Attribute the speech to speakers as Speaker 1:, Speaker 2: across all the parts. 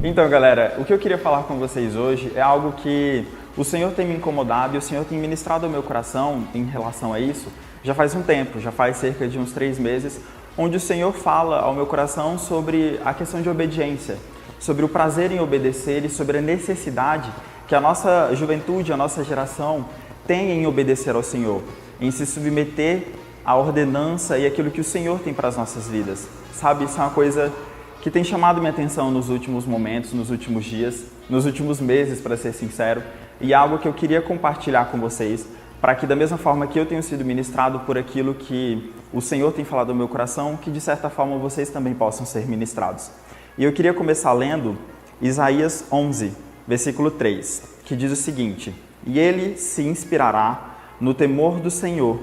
Speaker 1: Então, galera, o que eu queria falar com vocês hoje é algo que o Senhor tem me incomodado e o Senhor tem ministrado ao meu coração em relação a isso já faz um tempo, já faz cerca de uns 3 meses, onde o Senhor fala ao meu coração sobre a questão de obediência, sobre o prazer em obedecer e sobre a necessidade que a nossa juventude, a nossa geração tem em obedecer ao Senhor, em se submeter à ordenança e aquilo que o Senhor tem para as nossas vidas. Sabe, isso é uma coisa que tem chamado minha atenção nos últimos momentos, nos últimos dias, nos últimos meses, para ser sincero, e é algo que eu queria compartilhar com vocês, para que da mesma forma que eu tenho sido ministrado por aquilo que o Senhor tem falado ao meu coração, que de certa forma vocês também possam ser ministrados. E eu queria começar lendo Isaías 11, versículo 3, que diz o seguinte: "E ele se inspirará no temor do Senhor,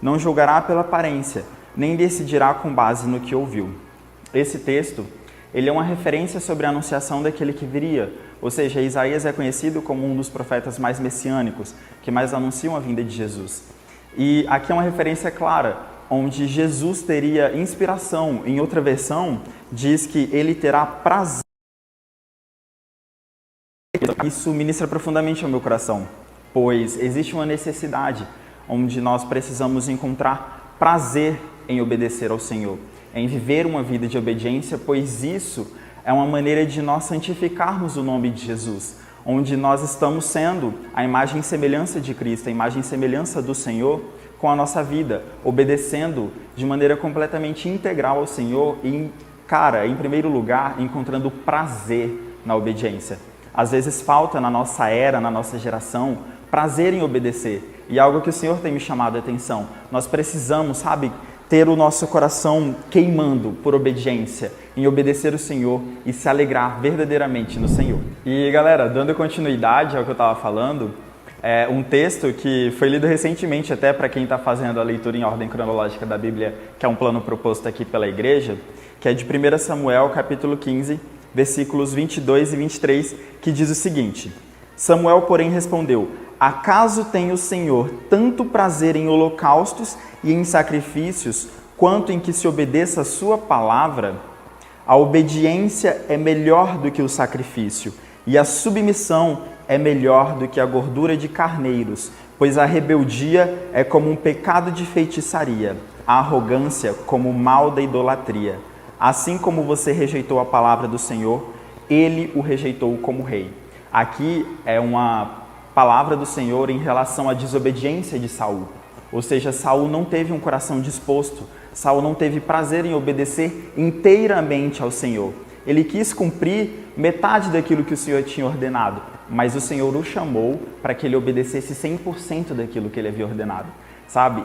Speaker 1: não julgará pela aparência, nem decidirá com base no que ouviu." Esse texto, ele é uma referência sobre a anunciação daquele que viria, ou seja, Isaías é conhecido como um dos profetas mais messiânicos, que mais anunciam a vinda de Jesus. E aqui é uma referência clara, onde Jesus teria inspiração. Em outra versão, diz que ele terá prazer. Isso ministra profundamente ao meu coração, pois existe uma necessidade onde nós precisamos encontrar prazer em obedecer ao Senhor, em viver uma vida de obediência, pois isso é uma maneira de nós santificarmos o nome de Jesus, onde nós estamos sendo a imagem e semelhança de Cristo, a imagem e semelhança do Senhor com a nossa vida, obedecendo de maneira completamente integral ao Senhor e, em primeiro lugar, encontrando prazer na obediência. Às vezes falta na nossa era, na nossa geração, prazer em obedecer. E algo que o Senhor tem me chamado a atenção. Nós precisamos, ter o nosso coração queimando por obediência, em obedecer o Senhor e se alegrar verdadeiramente no Senhor. E galera, dando continuidade ao que eu estava falando, um texto que foi lido recentemente até para quem está fazendo a leitura em ordem cronológica da Bíblia, que é um plano proposto aqui pela igreja, que é de 1 Samuel, capítulo 15, versículos 22 e 23, que diz o seguinte: "Samuel, porém, respondeu: Acaso tem o Senhor tanto prazer em holocaustos e em sacrifícios, quanto em que se obedeça a sua palavra? A obediência é melhor do que o sacrifício, e a submissão é melhor do que a gordura de carneiros, pois a rebeldia é como um pecado de feitiçaria, a arrogância como o mal da idolatria. Assim como você rejeitou a palavra do Senhor, ele o rejeitou como rei." Aqui é uma palavra do Senhor em relação à desobediência de Saul. Ou seja, Saul não teve um coração disposto, Saul não teve prazer em obedecer inteiramente ao Senhor. Ele quis cumprir metade daquilo que o Senhor tinha ordenado, mas o Senhor o chamou para que ele obedecesse 100% daquilo que ele havia ordenado,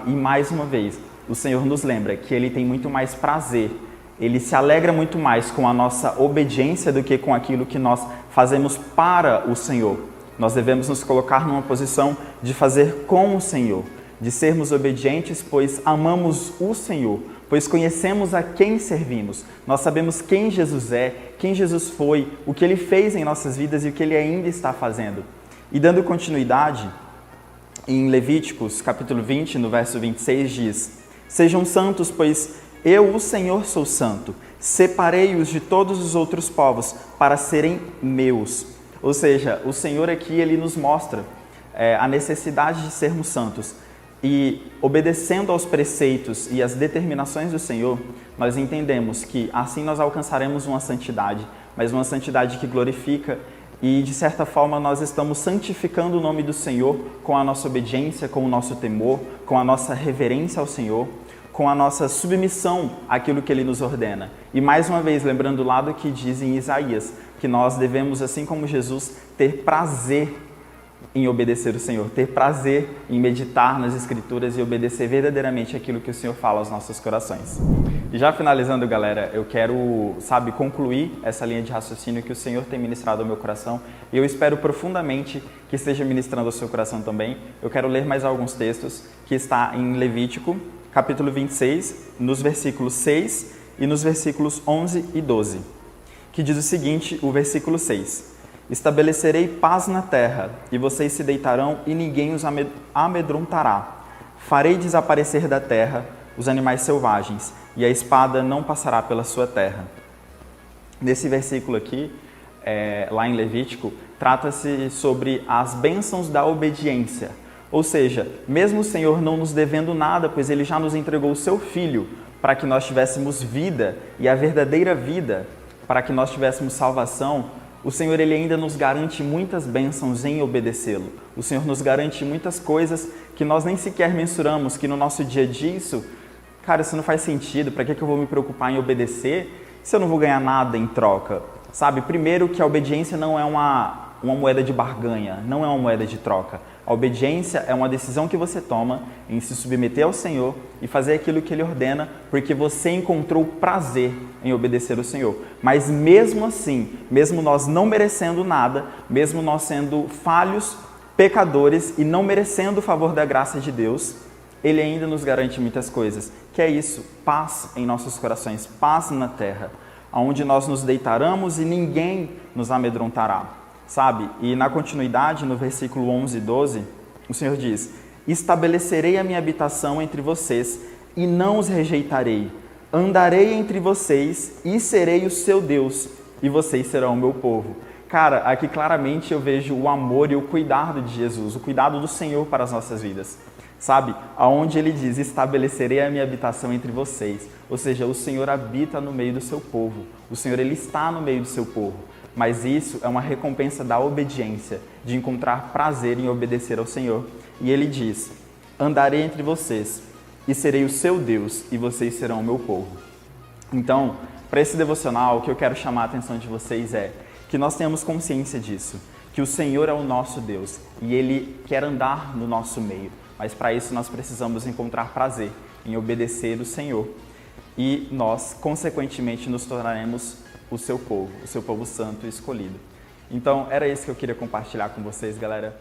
Speaker 1: E mais uma vez, o Senhor nos lembra que ele tem muito mais prazer, ele se alegra muito mais com a nossa obediência do que com aquilo que nós fazemos para o Senhor. Nós devemos nos colocar numa posição de fazer com o Senhor, de sermos obedientes, pois amamos o Senhor, pois conhecemos a quem servimos. Nós sabemos quem Jesus é, quem Jesus foi, o que Ele fez em nossas vidas e o que Ele ainda está fazendo. E dando continuidade, em Levíticos, capítulo 20, no verso 26, diz: "Sejam santos, pois eu, o Senhor, sou santo. Separei-os de todos os outros povos para serem meus." Ou seja, o Senhor aqui, ele nos mostra a necessidade de sermos santos. E obedecendo aos preceitos e às determinações do Senhor, nós entendemos que assim nós alcançaremos uma santidade, mas uma santidade que glorifica e, de certa forma, nós estamos santificando o nome do Senhor com a nossa obediência, com o nosso temor, com a nossa reverência ao Senhor, com a nossa submissão àquilo que Ele nos ordena. E mais uma vez, lembrando lá do que diz em Isaías, que nós devemos, assim como Jesus, ter prazer em obedecer o Senhor, ter prazer em meditar nas Escrituras e obedecer verdadeiramente aquilo que o Senhor fala aos nossos corações. E já finalizando, galera, eu quero, concluir essa linha de raciocínio que o Senhor tem ministrado ao meu coração e eu espero profundamente que esteja ministrando ao seu coração também. Eu quero ler mais alguns textos que está em Levítico, capítulo 26, nos versículos 6 e nos versículos 11 e 12, que diz o seguinte, o versículo 6: "Estabelecerei paz na terra, e vocês se deitarão e ninguém os amedrontará. Farei desaparecer da terra os animais selvagens, e a espada não passará pela sua terra." Nesse versículo aqui, lá em Levítico, trata-se sobre as bênçãos da obediência. Ou seja, mesmo o Senhor não nos devendo nada, pois Ele já nos entregou o Seu Filho para que nós tivéssemos vida e a verdadeira vida, para que nós tivéssemos salvação, o Senhor Ele ainda nos garante muitas bênçãos em obedecê-lo. O Senhor nos garante muitas coisas que nós nem sequer mensuramos, que no nosso dia a dia cara, isso não faz sentido, para que eu vou me preocupar em obedecer se eu não vou ganhar nada em troca? Sabe, primeiro que a obediência não é uma moeda de barganha, não é uma moeda de troca. A obediência é uma decisão que você toma em se submeter ao Senhor e fazer aquilo que Ele ordena, porque você encontrou prazer em obedecer ao Senhor. Mas mesmo assim, mesmo nós não merecendo nada, mesmo nós sendo falhos, pecadores e não merecendo o favor da graça de Deus, Ele ainda nos garante muitas coisas, que é isso, paz em nossos corações, paz na terra, onde nós nos deitaremos e ninguém nos amedrontará, sabe? E na continuidade, no versículo 11 e 12, o Senhor diz: estabelecerei a minha habitação entre vocês e não os rejeitarei, andarei entre vocês e serei o seu Deus, e vocês serão o meu povo. Cara, aqui claramente eu vejo o amor e o cuidado de Jesus, o cuidado do Senhor para as nossas vidas. Sabe, aonde Ele diz, estabelecerei a minha habitação entre vocês. Ou seja, o Senhor habita no meio do seu povo. O Senhor, Ele está no meio do seu povo. Mas isso é uma recompensa da obediência, de encontrar prazer em obedecer ao Senhor. E Ele diz, andarei entre vocês e serei o seu Deus e vocês serão o meu povo. Então, para esse devocional, o que eu quero chamar a atenção de vocês é que nós tenhamos consciência disso, que o Senhor é o nosso Deus e Ele quer andar no nosso meio. Mas para isso nós precisamos encontrar prazer em obedecer o Senhor e nós, consequentemente, nos tornaremos o seu povo santo e escolhido. Então, era isso que eu queria compartilhar com vocês, galera.